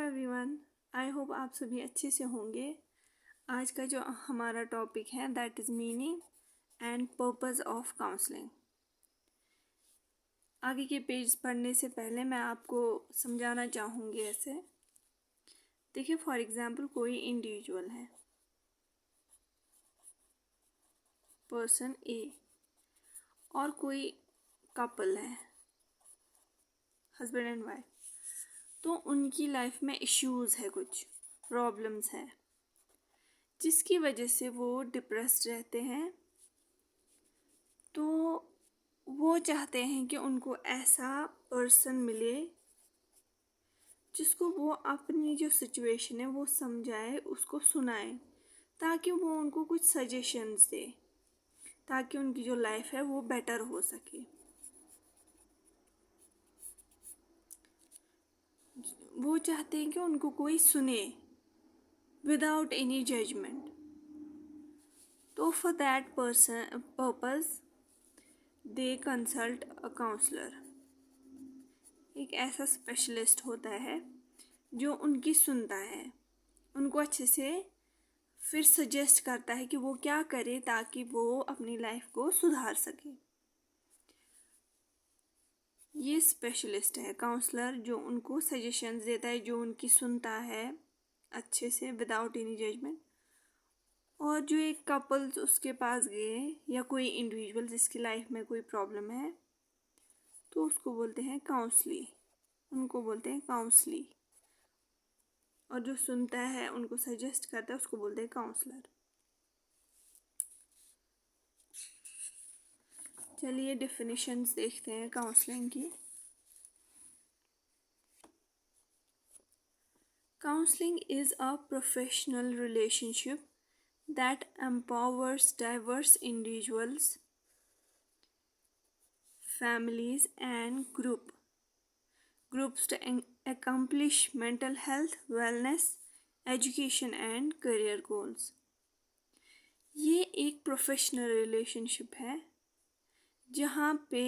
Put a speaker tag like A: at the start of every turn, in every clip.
A: Everyone, I hope आप सभी अच्छे से होंगे। आज का जो हमारा टॉपिक है that is meaning and purpose of counselling. आगे के पेज पढ़ने से पहले मैं आपको समझाना चाहूँगी। ऐसे देखिए, फॉर एग्जांपल कोई इंडिविजुअल है, पर्सन ए, और कोई कपल है, हस्बैंड एंड वाइफ। तो उनकी लाइफ में इश्यूज़ है, कुछ प्रॉब्लम्स है जिसकी वजह से वो डिप्रेस्ड रहते हैं। तो वो चाहते हैं कि उनको ऐसा पर्सन मिले जिसको वो अपनी जो सिचुएशन है वो समझाए, उसको सुनाए, ताकि वो उनको कुछ सजेशंस दे, ताकि उनकी जो लाइफ है वो बेटर हो सके। वो चाहते हैं कि उनको कोई सुने विदाउट एनी जजमेंट। तो for that purpose they consult a counsellor. एक ऐसा स्पेशलिस्ट होता है जो उनकी सुनता है, उनको अच्छे से फिर सजेस्ट करता है कि वो क्या करे ताकि वो अपनी लाइफ को सुधार सके। ये स्पेशलिस्ट है काउंसलर, जो उनको सजेशंस देता है, जो उनकी सुनता है अच्छे से विदाउट एनी जजमेंट। और जो एक कपल्स उसके पास गए या कोई इंडिविजुअल जिसकी लाइफ में कोई प्रॉब्लम है, तो उसको बोलते हैं काउंसली, उनको बोलते हैं काउंसली। और जो सुनता है, उनको सजेस्ट करता है, उसको बोलते हैं काउंसलर। चलिए डेफिनेशंस देखते हैं काउंसलिंग की। Counselling is a professional relationship that empowers diverse individuals, families, and groups to accomplish mental health, wellness, education, and career goals. ये एक प्रोफेशनल रिलेशनशिप है जहाँ पे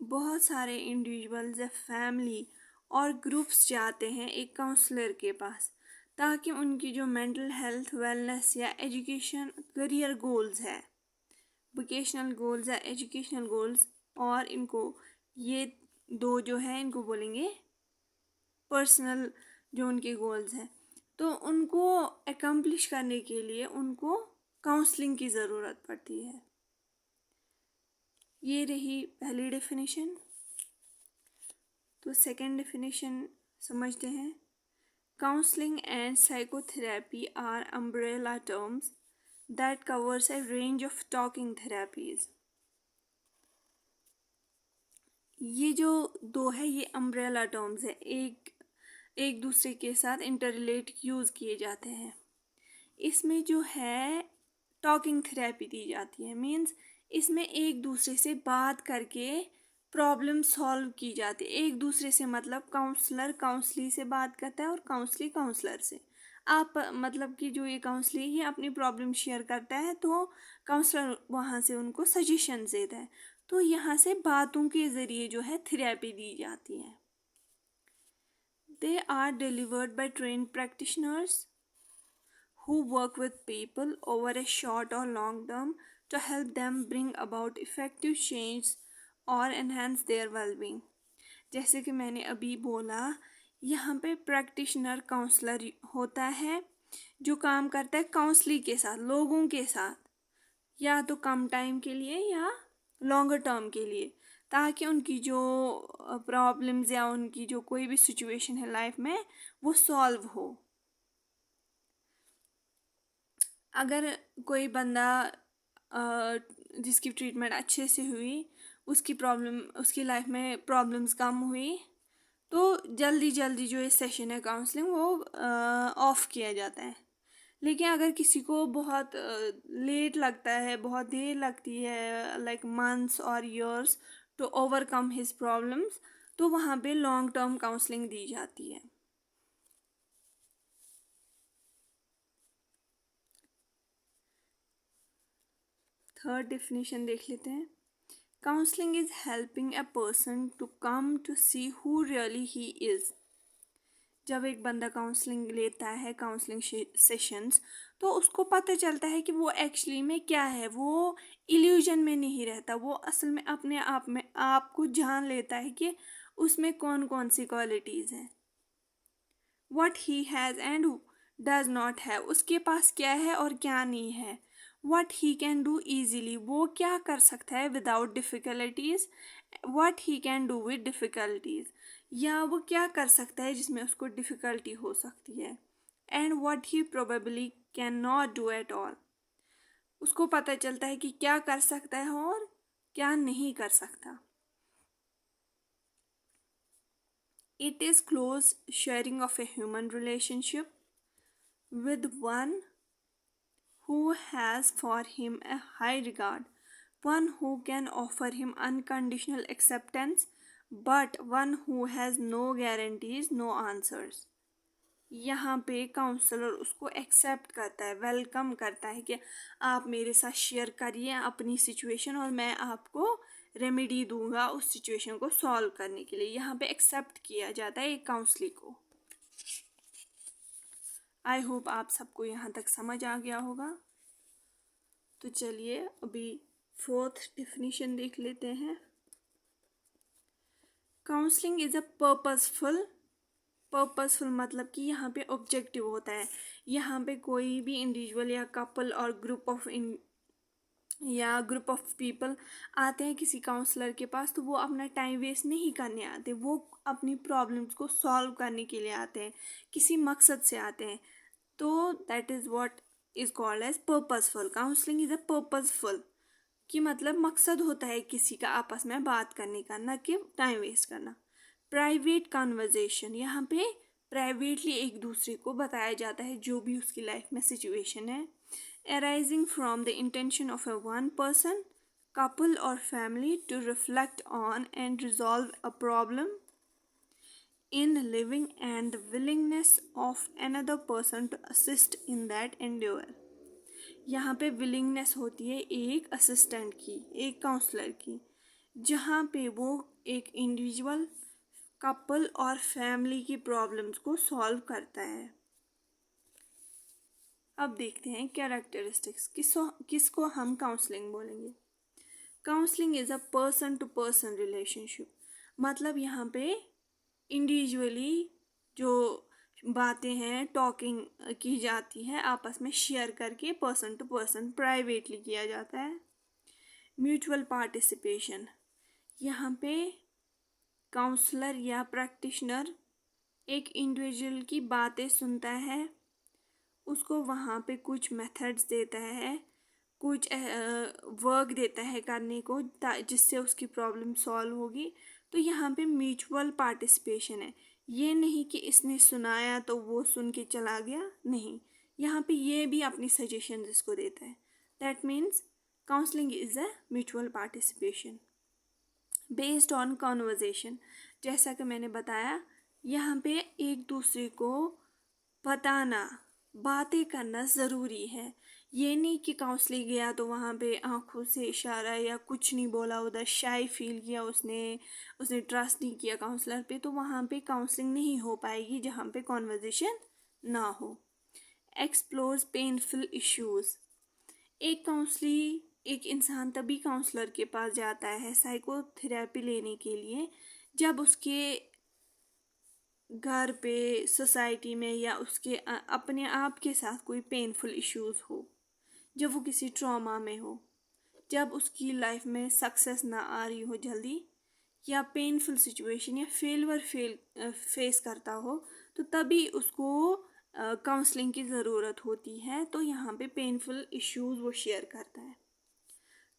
A: बहुत सारे इंडिविजुअल्स या फैमिली और ग्रुप्स जाते हैं एक काउंसलर के पास, ताकि उनकी जो मेंटल हेल्थ, वेलनेस या एजुकेशन, करियर गोल्स है, वोकेशनल गोल्स या एजुकेशनल गोल्स, और इनको ये दो जो है इनको बोलेंगे पर्सनल जो उनके गोल्स हैं, तो उनको एकम्प्लिश करने के लिए उनको काउंसलिंग की ज़रूरत पड़ती है। ये रही पहली डेफिनेशन। तो सेकंड डेफिनेशन समझते हैं। Counselling and psychotherapy are umbrella terms that covers a range of talking therapies. ये जो दो है ये अम्ब्रेला टर्म्स है, एक दूसरे के साथ इंटररिलेट यूज़ किए जाते हैं। इसमें जो है टॉकिंग थेरेपी दी जाती है, मीन्स इसमें एक दूसरे से बात करके प्रॉब्लम सॉल्व की जाती है। एक दूसरे से मतलब काउंसलर काउंसली से बात करता है और काउंसली काउंसलर से। आप मतलब कि जो ये काउंसलर ये अपनी प्रॉब्लम शेयर करता है, तो काउंसलर वहाँ से उनको सजेशन देता है। तो यहाँ से बातों के ज़रिए जो है थेरेपी दी जाती है। They are delivered by trained practitioners who work with people over a short or long term to help them bring about effective change or enhance their well-being. जैसे कि मैंने अभी बोला, यहाँ पे प्रैक्टिशनर काउंसलर होता है जो काम करता है काउंसलिंग के साथ, लोगों के साथ, या तो कम टाइम के लिए या लॉन्गर टर्म के लिए, ताकि उनकी जो प्रॉब्लम्स या उनकी जो कोई भी सिचुएशन है लाइफ में वो सॉल्व हो। अगर कोई बंदा जिसकी ट्रीटमेंट अच्छे से हुई, उसकी लाइफ में प्रॉब्लम्स कम हुई, तो जल्दी जल्दी जो ये सेशन है काउंसलिंग वो ऑफ किया जाता है। लेकिन अगर किसी को बहुत लेट लगता है, बहुत देर लगती है, लाइक मंथ्स और years to overcome his problems, तो वहाँ पे लॉन्ग टर्म काउंसलिंग दी जाती है। थर्ड डेफिनेशन देख लेते हैं। Counselling is helping a person to come to see who really he is, जब एक बंदा काउंसलिंग लेता है, काउंसलिंग सेशंस, तो उसको पता चलता है कि वो एक्चुअली में क्या है। वो इल्यूजन में नहीं रहता, वो असल में अपने आप में आपको जान लेता है कि उसमें कौन कौन सी क्वालिटीज़ हैं। what he has and does not have, उसके पास क्या है और क्या नहीं है। what he can do easily, वो क्या कर सकता है without difficulties, what he can do with difficulties, या वो क्या कर सकता है जिसमें उसको डिफ़िकल्टी हो सकती है। and what he probably cannot do at all, उसको पता चलता है कि क्या कर सकता है और क्या नहीं कर सकता। It is close sharing of a human relationship with one who has for him a high regard, one who can offer him unconditional acceptance, but one who has no guarantees, no answers. यहाँ पे counsellor उसको accept करता है, welcome करता है कि आप मेरे साथ शेयर करिए अपनी सिचुएशन और मैं आपको रेमेडी दूंगा उस सिचुएशन को सॉल्व करने के लिए। यहाँ पे एक्सेप्ट किया जाता है एक काउंसलिंग को। आई होप आप सबको यहाँ तक समझ आ गया होगा। तो चलिए अभी फोर्थ डेफिनेशन देख लेते हैं। काउंसलिंग इज़ अ पर्पसफुल मतलब कि यहाँ पे ऑब्जेक्टिव होता है। यहाँ पे कोई भी इंडिविजुअल या कपल और ग्रुप ऑफ पीपल आते हैं किसी काउंसलर के पास, तो वो अपना टाइम वेस्ट नहीं करने आते, वो अपनी प्रॉब्लम्स को सॉल्व करने के लिए आते हैं, किसी मकसद से आते हैं। तो that is what is called as purposeful. Counselling is a purposeful कि मतलब मकसद होता है किसी का आपस में बात करने का, ना कि टाइम वेस्ट करना। प्राइवेट कन्वर्जेशन, यहाँ पे प्राइवेटली एक दूसरे को बताया जाता है जो भी उसकी लाइफ में सिचुएशन है। arising from the intention of a one person, couple or family to reflect on and resolve a problem in living and the willingness of another person to assist in that endeavor. यहाँ पे willingness होती है एक assistant की, एक counsellor की, जहाँ पे वो एक इंडिविजुअल, कपल और फैमिली की प्रॉब्लम्स को सॉल्व करता है। अब देखते हैं कैरेक्टरिस्टिक्स, किसको हम काउंसलिंग बोलेंगे। Counselling is a person to person relationship, मतलब यहाँ पे इंडिविजुअली जो बातें हैं टॉकिंग की जाती है, आपस में शेयर करके पर्सन टू पर्सन प्राइवेटली किया जाता है। म्यूचुअल पार्टिसिपेशन, यहाँ पे काउंसलर या प्रैक्टिशनर एक इंडिविजुअल की बातें सुनता है, उसको वहाँ पे कुछ मेथड्स देता है, कुछ वर्क देता है करने को जिससे उसकी प्रॉब्लम सॉल्व होगी। तो यहाँ पे म्यूचुअल पार्टिसिपेशन है, ये नहीं कि इसने सुनाया तो वो सुन के चला गया, नहीं, यहाँ पे ये भी अपनी सजेशन इसको देता है। That means counselling is a mutual participation based on conversation. जैसा कि मैंने बताया, यहाँ पे एक दूसरे को बताना, बातें करना ज़रूरी है। ये नहीं कि काउंसलिंग गया तो वहाँ पे आंखों से इशारा या कुछ नहीं बोला, उधर शाई फील किया, उसने ट्रस्ट नहीं किया काउंसलर पे, तो वहाँ पे काउंसलिंग नहीं हो पाएगी जहाँ पे कॉन्वर्जेशन ना हो। एक्सप्लोर्स पेनफुल इश्यूज़, एक इंसान तभी काउंसलर के पास जाता है साइकोथेरेपी लेने के लिए जब उसके घर पे, सोसाइटी में या उसके अपने आप के साथ कोई पेनफुल इश्यूज़ हो, जब वो किसी ट्रॉमा में हो, जब उसकी लाइफ में सक्सेस ना आ रही हो जल्दी, या पेनफुल सिचुएशन या फेस करता हो, तो तभी उसको काउंसलिंग की ज़रूरत होती है। तो यहाँ पे पेनफुल इश्यूज़ वो शेयर करता है।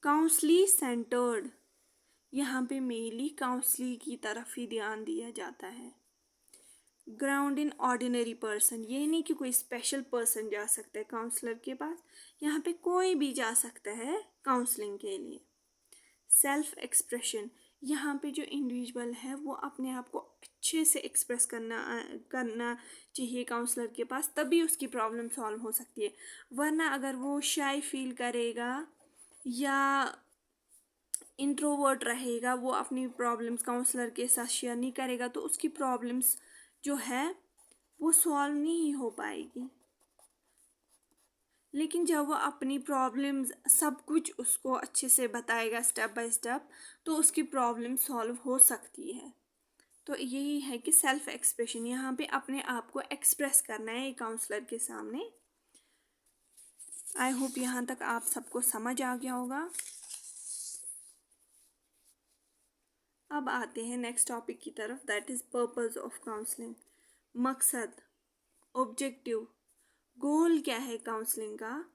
A: काउंसली सेंटर्ड, यहाँ पे मेनली काउंसली की तरफ ही ध्यान दिया जाता है। ग्राउंड इन ऑर्डिनरी पर्सन, ये नहीं कि कोई स्पेशल पर्सन जा सकता है काउंसलर के पास, यहाँ पे कोई भी जा सकता है काउंसलिंग के लिए। सेल्फ एक्सप्रेशन, यहाँ पे जो इंडिविजुअल है वो अपने आप को अच्छे से एक्सप्रेस करना चाहिए काउंसलर के पास, तभी उसकी प्रॉब्लम सॉल्व हो सकती है। वरना अगर वो शाय फील करेगा या इंट्रोवर्ट रहेगा, वो अपनी प्रॉब्लम्स काउंसलर के साथ शेयर नहीं करेगा, तो उसकी प्रॉब्लम्स जो है वो सॉल्व नहीं हो पाएगी। लेकिन जब वो अपनी प्रॉब्लम्स सब कुछ उसको अच्छे से बताएगा स्टेप बाय स्टेप, तो उसकी प्रॉब्लम सॉल्व हो सकती है। तो यही है कि सेल्फ एक्सप्रेशन, यहाँ पे अपने आप को एक्सप्रेस करना है एक काउंसलर के सामने। आई होप यहाँ तक आप सबको समझ आ गया होगा। अब आते हैं नेक्स्ट टॉपिक की तरफ, that is purpose of counselling. मकसद, ऑब्जेक्टिव, गोल क्या है काउंसलिंग का,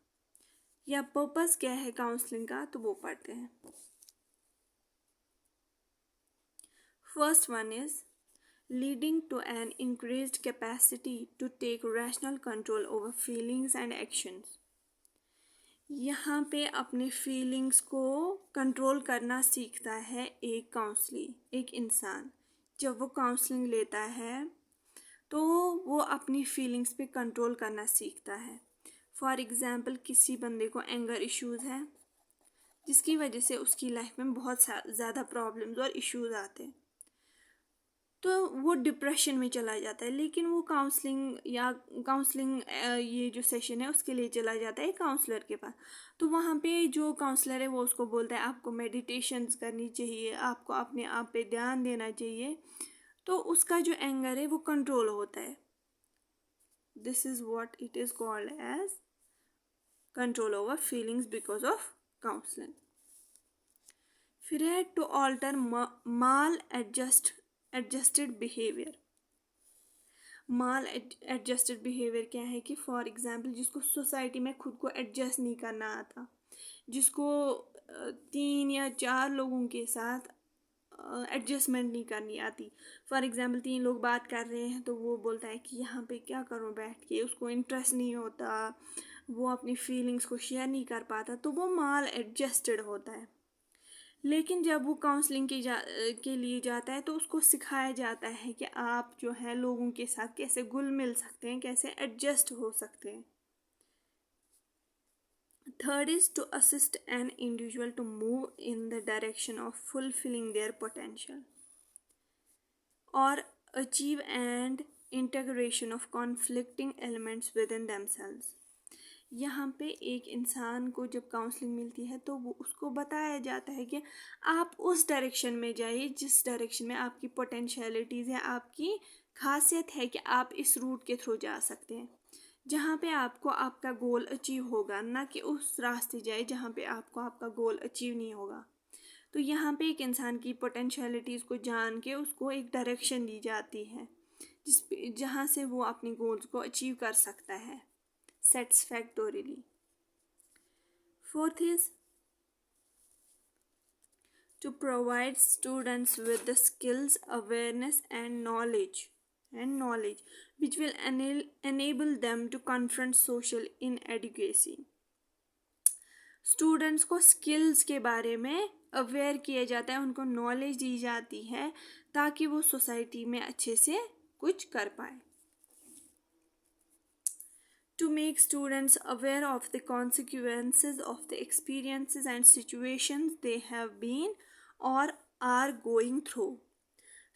A: या पर्पस क्या है काउंसलिंग का, तो वो पढ़ते हैं। First one is leading to an increased capacity to take rational control over feelings and actions। यहाँ पे अपने फीलिंग्स को कंट्रोल करना सीखता है एक काउंसलर, एक इंसान। जब वो काउंसलिंग लेता है तो वो अपनी फीलिंग्स पे कंट्रोल करना सीखता है। फॉर एग्ज़ाम्पल, किसी बंदे को एंगर इश्यूज़ है जिसकी वजह से उसकी लाइफ में बहुत ज़्यादा प्रॉब्लम्स और इश्यूज़ आते हैं, तो वो डिप्रेशन में चला जाता है। लेकिन वो काउंसलिंग ये जो सेशन है उसके लिए चला जाता है काउंसलर के पास। तो वहाँ पे जो काउंसलर है वो उसको बोलता है आपको मेडिटेशंस करनी चाहिए, आपको अपने आप पे ध्यान देना चाहिए, तो उसका जो एंगर है वो कंट्रोल होता है। This is what it is called as control over feelings because of counselling. फिर है to alter maladjusted behaviour. Maladjusted behaviour क्या है कि फॉर एग्जांपल, जिसको सोसाइटी में खुद को एडजस्ट नहीं करना आता, जिसको 3 या 4 लोगों के साथ एडजस्टमेंट नहीं करनी आती। फॉर एग्जांपल, 3 लोग बात कर रहे हैं तो वो बोलता है कि यहाँ पे क्या करूँ बैठ के, उसको इंटरेस्ट नहीं होता, वो अपनी फीलिंग्स को शेयर नहीं कर पाता, तो वो माल एडजस्टेड होता है। लेकिन जब वो काउंसलिंग के लिए जाता है तो उसको सिखाया जाता है कि आप जो है लोगों के साथ कैसे घुल मिल सकते हैं, कैसे एडजस्ट हो सकते हैं। Third is to assist an individual to move in the direction of fulfilling their potential or achieve and integration of conflicting elements within themselves. यहाँ पे एक इंसान को जब काउंसलिंग मिलती है तो वो उसको बताया जाता है कि आप उस डायरेक्शन में जाइए जिस डायरेक्शन में आपकी पोटेंशियलिटीज़ है, आपकी खासियत है कि आप इस रूट के थ्रू जा सकते हैं, जहाँ पे आपको आपका गोल अचीव होगा, ना कि उस रास्ते जाए जहाँ पे आपको आपका गोल अचीव नहीं होगा। तो यहाँ पे एक इंसान की पोटेंशियलिटीज़ को जान के उसको एक डायरेक्शन दी जाती है जहाँ से वो अपने गोल्स को अचीव कर सकता है satisfactorily. Fourth is to provide students with the skills, awareness, and knowledge which will enable them to confront social inadequacy. Students को स्किल्स के बारे में अवेयर किया जाता है, उनको नॉलेज दी जाती है ताकि वो सोसाइटी में अच्छे से कुछ कर पाए। To make students aware of the consequences of the experiences and situations they have been or are going through।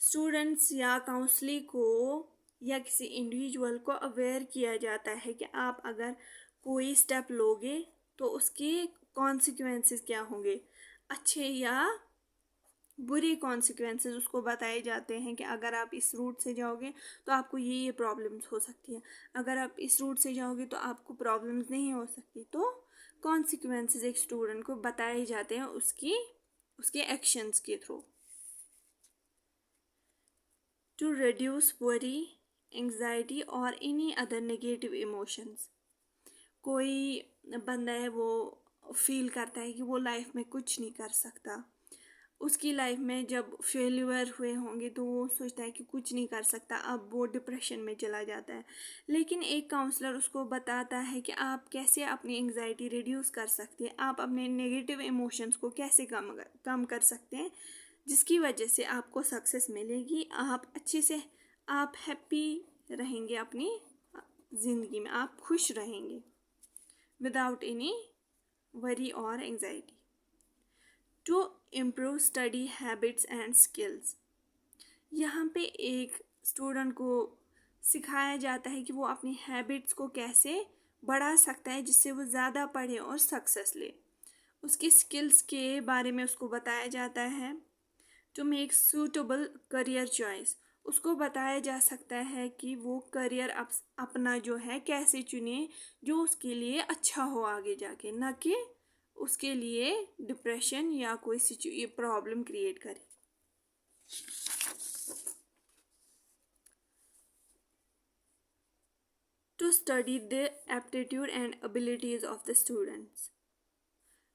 A: Students या काउंसली को या किसी इंडिविजुअल को अवेयर किया जाता है कि आप अगर कोई स्टेप लोगे तो उसके कॉन्सिक्वेंसेस क्या होंगे, अच्छे या बुरे कॉन्सिक्वेंसेस उसको बताए जाते हैं कि अगर आप इस रूट से जाओगे तो आपको ये प्रॉब्लम्स हो सकती है, अगर आप इस रूट से जाओगे तो आपको प्रॉब्लम्स नहीं हो सकती। तो कॉन्सिक्वेंसेस एक स्टूडेंट को बताए जाते हैं उसके एक्शंस के थ्रू। टू रिड्यूस वरी, एंग्जाइटी और एनी अदर नेगेटिव इमोशंस। कोई बंदा है वो फील करता है कि वो लाइफ में कुछ नहीं कर सकता, उसकी लाइफ में जब फेल्यूर हुए होंगे तो वो सोचता है कि कुछ नहीं कर सकता, अब वो डिप्रेशन में चला जाता है। लेकिन एक काउंसलर उसको बताता है कि आप कैसे अपनी एंग्जाइटी रिड्यूस कर सकते हैं, आप अपने नेगेटिव इमोशंस को कैसे कम कर सकते हैं, जिसकी वजह से आपको सक्सेस मिलेगी, आप अच्छे से आप हैप्पी रहेंगे, अपनी ज़िंदगी में आप खुश रहेंगे विदाउट एनी वरी और anxiety. To improve study habits and skills. यहाँ पे एक स्टूडेंट को सिखाया जाता है कि वो अपनी हैबिट्स को कैसे बढ़ा सकता है जिससे वो ज़्यादा पढ़े और सक्सेस ले। उसकी स्किल्स के बारे में उसको बताया जाता है। To make suitable career choice, उसको बताया जा सकता है कि वो करियर अपना जो है कैसे चुने जो उसके लिए अच्छा हो आगे जाके, ना कि उसके लिए डिप्रेशन या कोई प्रॉब्लम क्रिएट करे। To study the aptitude and abilities of the students,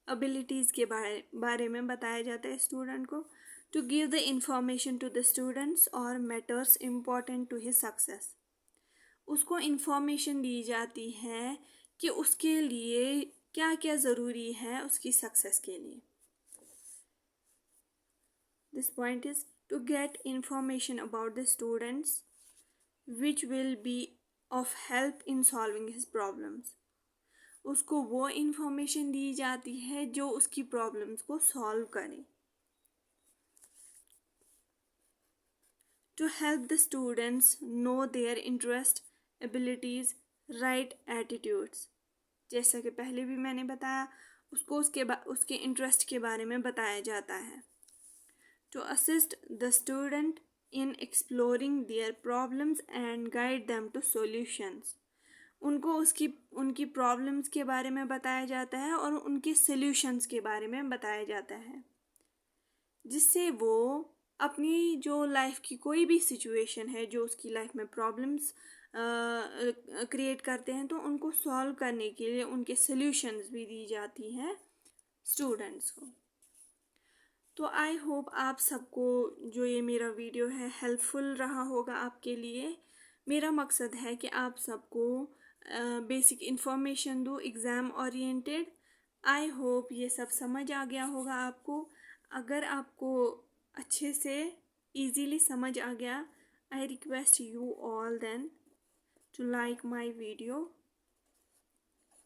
A: abilities के बारे में बताया जाता है स्टूडेंट को। To give the information to the students or matters important to his success, उसको इंफॉर्मेशन दी जाती है कि उसके लिए क्या क्या ज़रूरी है उसकी सक्सेस के लिए। This point is to get information about the students which will be of help in solving his problems, उसको वो इंफॉर्मेशन दी जाती है जो उसकी प्रॉब्लम्स को सॉल्व करे। To help the students know their interest, abilities, right attitudes, जैसा कि पहले भी मैंने बताया, उसको उसके इंटरेस्ट के बारे में बताया जाता है। To assist the student in exploring their problems and guide them to solutions, उनको उनकी प्रॉब्लम्स के बारे में बताया जाता है और उनके सॉल्यूशंस के बारे में बताया जाता है, जिससे वो अपनी जो लाइफ की कोई भी सिचुएशन है जो उसकी लाइफ में प्रॉब्लम्स क्रिएट करते हैं तो उनको सॉल्व करने के लिए उनके सॉल्यूशंस भी दी जाती हैं स्टूडेंट्स को। तो आई होप आप सबको जो ये मेरा वीडियो है हेल्पफुल रहा होगा आपके लिए। मेरा मकसद है कि आप सबको बेसिक इंफॉर्मेशन दूँ एग्ज़ाम ओरिएंटेड। आई होप ये सब समझ आ गया होगा आपको। अगर आपको अच्छे से इजीली समझ आ गया, I request you all then to like my video,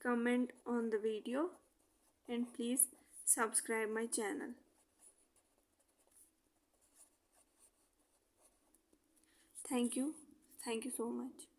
A: comment on the video, and please subscribe my channel. Thank you so much.